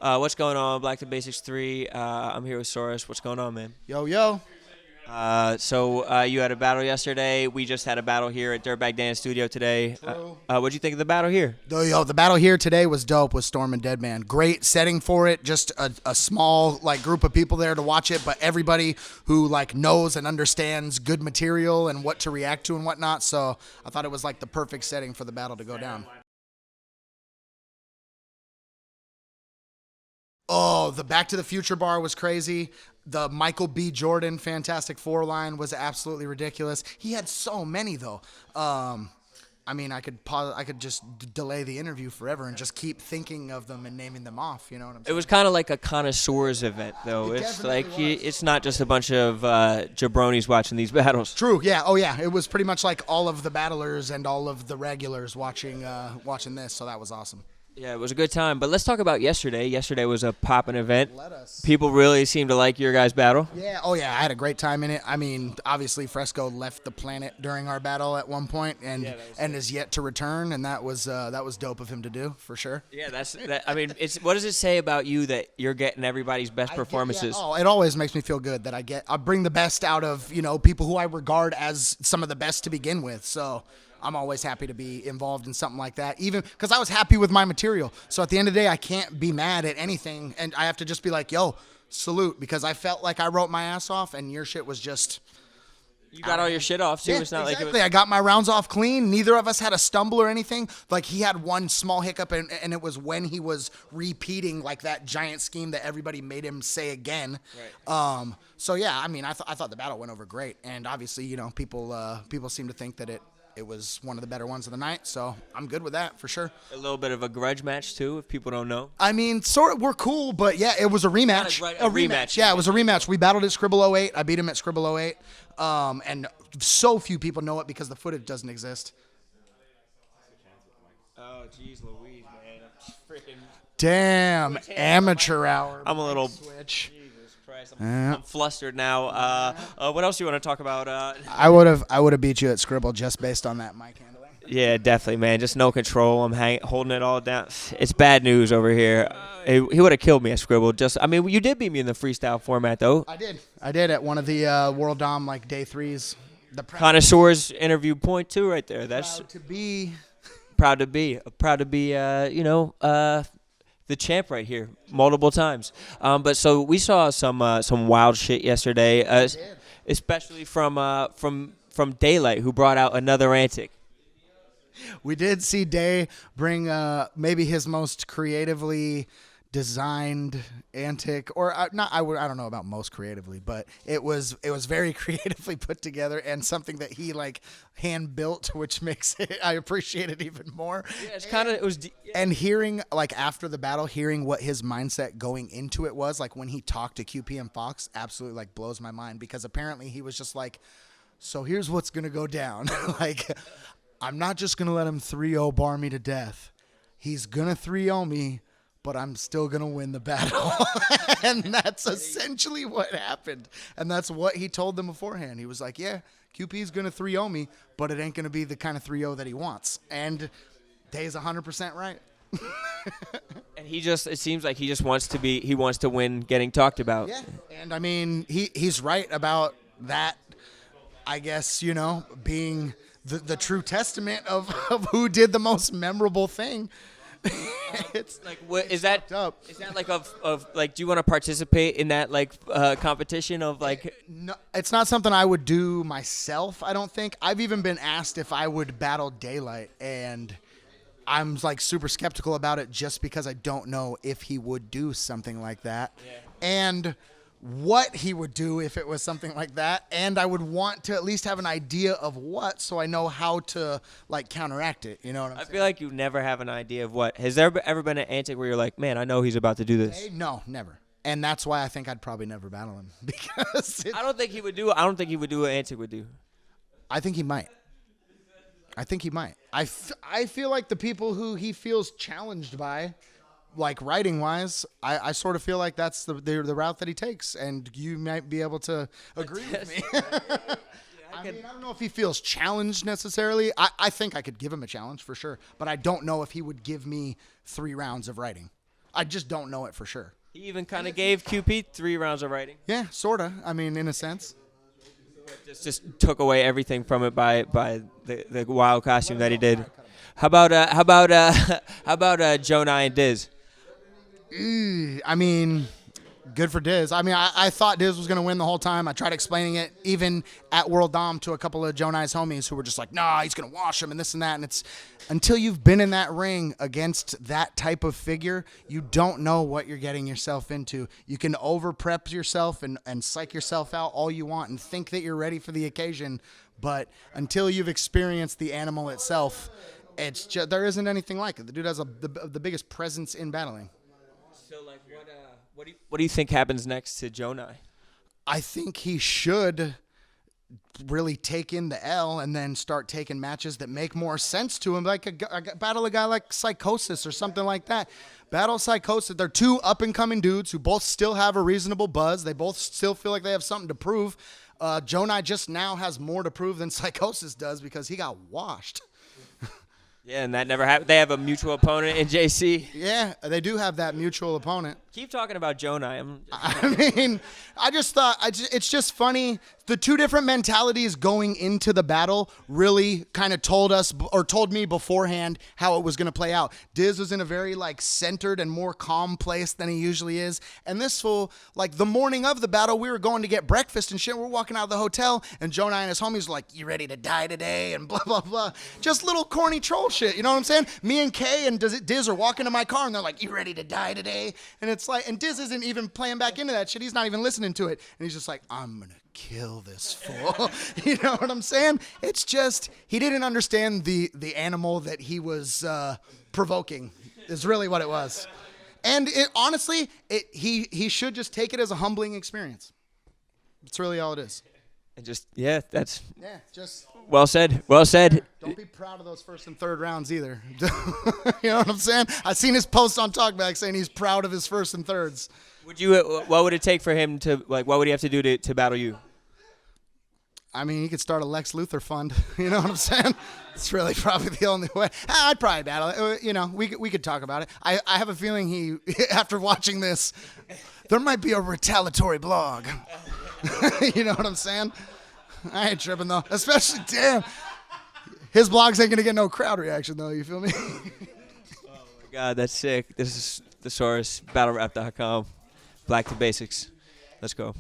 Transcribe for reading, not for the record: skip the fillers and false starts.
What's going on? Black to Basics 3. I'm here with Saurus. What's going on, man? Yo, yo. You had a battle yesterday. We just had a battle here at Dirtbag Dan studio today. True. What'd you think of the battle here? The battle here today was dope with Storm and Deadman. Great setting for it. Just a small group of people there to watch it, but everybody who knows and understands good material and what to react to and whatnot. So I thought it was the perfect setting for the battle to go down. Oh, the Back to the Future bar was crazy. The Michael B. Jordan Fantastic Four line was absolutely ridiculous. He had so many though. I could pause. I could just delay the interview forever and just keep thinking of them and naming them off. You know what I'm saying? It was kind of like a connoisseurs event, though. It's not just a bunch of jabronis watching these battles. True. Yeah. Oh, yeah. It was pretty much like all of the battlers and all of the regulars watching this. So that was awesome. Yeah, it was a good time. But let's talk about yesterday. Yesterday was a poppin' event. Let us. People really seemed to like your guys' battle. Yeah. Oh, yeah. I had a great time in it. I mean, obviously, Fresco left the planet during our battle at one point and is yet to return, and that was dope of him to do for sure. Yeah, what does it say about you that you're getting everybody's best performances? It always makes me feel good that I bring the best out of people who I regard as some of the best to begin with. So I'm always happy to be involved in something like that, even because I was happy with my material. So at the end of the day, I can't be mad at anything, and I have to just be like, yo, salute, because I felt like I wrote my ass off, and your shit was just... You got all your shit off, too. Yeah, it's not exactly. like it was... I got my rounds off clean. Neither of us had a stumble or anything. He had one small hiccup, and it was when he was repeating that giant scheme that everybody made him say again. Right. So yeah, I thought the battle went over great, and obviously, people seem to think that it was one of the better ones of the night, so I'm good with that for sure. A little bit of a grudge match, too, if people don't know. Sort of, we're cool, but yeah, it was a rematch. A rematch. Yeah, it was a rematch. We battled at Scribble 08. I beat him at Scribble 08. And so few people know it because the footage doesn't exist. Oh, jeez Louise, man. Freaking... Damn, amateur hour. I'm a little... Switch. I'm flustered now. What else do you want to talk about? I would have beat you at Scribble just based on that mic handling. Yeah, definitely, man. Just no control. I'm holding it all down. It's bad news over here. He would have killed me at Scribble. You did beat me in the freestyle format, though. I did at one of the World Dom day threes. The Connoisseurs interview point 2 right there. That's proud to be. The champ right here, multiple times. But so we saw some wild shit yesterday, especially from Daylight, who brought out another antic. We did see Day bring maybe his most creatively designed antic, or not. I don't know about most creatively, but it was very creatively put together and something that he hand built, which makes it I appreciate it even more. Yeah, and hearing after the battle, hearing what his mindset going into it was when he talked to QP and Fox, absolutely blows my mind, because apparently he was just so here's what's gonna go down. I'm not just gonna let him 3-0 bar me to death. He's gonna 3-0 me, but I'm still going to win the battle. And that's essentially what happened. And that's what he told them beforehand. He was like, yeah, QP's going to 3-0 me, but it ain't going to be the kind of 3-0 that he wants. And Day's 100% right. And it seems like he wants to win getting talked about. Yeah. And he's right about that, I guess, being the true testament of who did the most memorable thing. It's what is that? Is that do you want to participate in that competition of No, it's not something I would do myself. I don't think. I've even been asked if I would battle Daylight, and I'm super skeptical about it just because I don't know if he would do something like that, and what he would do if it was something like that, and I would want to at least have an idea of what, so I know how to counteract it. You know what I'm saying? I feel like you never have an idea of what. Has there ever been an antic where you're like, man, I know he's about to do this? No, never. And that's why I think I'd probably never battle him, because I don't think he would do what antic would do. I think he might. I feel like the people who he feels challenged by, writing wise, I sort of feel like that's the route that he takes, and you might be able to agree with me. I don't know if he feels challenged necessarily. I think I could give him a challenge for sure, but I don't know if he would give me 3 rounds of writing. I just don't know it for sure. He even kind of gave QP 3 rounds of writing. Yeah, sorta. I mean, in a sense. Just took away everything from it by the wild costume that he did. How about Gjonaj and Diz? I mean, good for Diz. I mean, I thought Diz was going to win the whole time. I tried explaining it even at World Dom to a couple of Gjonaj's homies who were just like, nah, he's going to wash him and this and that. And it's until you've been in that ring against that type of figure, you don't know what you're getting yourself into. You can over-prep yourself and psych yourself out all you want and think that you're ready for the occasion. But until you've experienced the animal itself, it's just, there isn't anything like it. The dude has the biggest presence in battling. So, like, what do you think happens next to Gjonaj? I think he should really take in the L and then start taking matches that make more sense to him, like battle a guy like Psychosis or something like that. Battle Psychosis. They're 2 up-and-coming dudes who both still have a reasonable buzz. They both still feel like they have something to prove. Gjonaj just now has more to prove than Psychosis does because he got washed. Yeah, and that never happened. They have a mutual opponent in JC. Yeah, they do have that mutual opponent. Keep talking about Gjonaj. I mean, I just thought it's just funny. The 2 different mentalities going into the battle really kind of told me beforehand how it was going to play out. Diz was in a very like centered and more calm place than he usually is. And this fool, like the morning of the battle, we were going to get breakfast and shit. We're walking out of the hotel and Gjonaj and his homies were like, you ready to die today? And blah, blah, blah. Just little corny troll shit. You know what I'm saying? Me and Kay and Diz are walking to my car and they're like, you ready to die today? And it's like, and Diz isn't even playing back into that shit. He's not even listening to it. And he's just like, I'm going to kill this fool. You know what I'm saying? It's just, he didn't understand the animal that he was provoking is really what it was. And honestly, he should just take it as a humbling experience. That's really all it is. And just, yeah, that's just well said. Well said. Don't be proud of those first and third rounds either. You know what I'm saying? I seen his post on Talkback saying he's proud of his first and thirds. What would it take for him to, like, what would he have to do to battle you? I mean, he could start a Lex Luthor fund. You know what I'm saying? It's really probably the only way. I'd probably battle it. You know, we could talk about it. I have a feeling he, after watching this, there might be a retaliatory blog. You know what I'm saying? I ain't tripping, though. Especially, damn. His blogs ain't going to get no crowd reaction, though. You feel me? Oh, my God. That's sick. This is the Saurus, battlerap.com. Black to Basics. Let's go.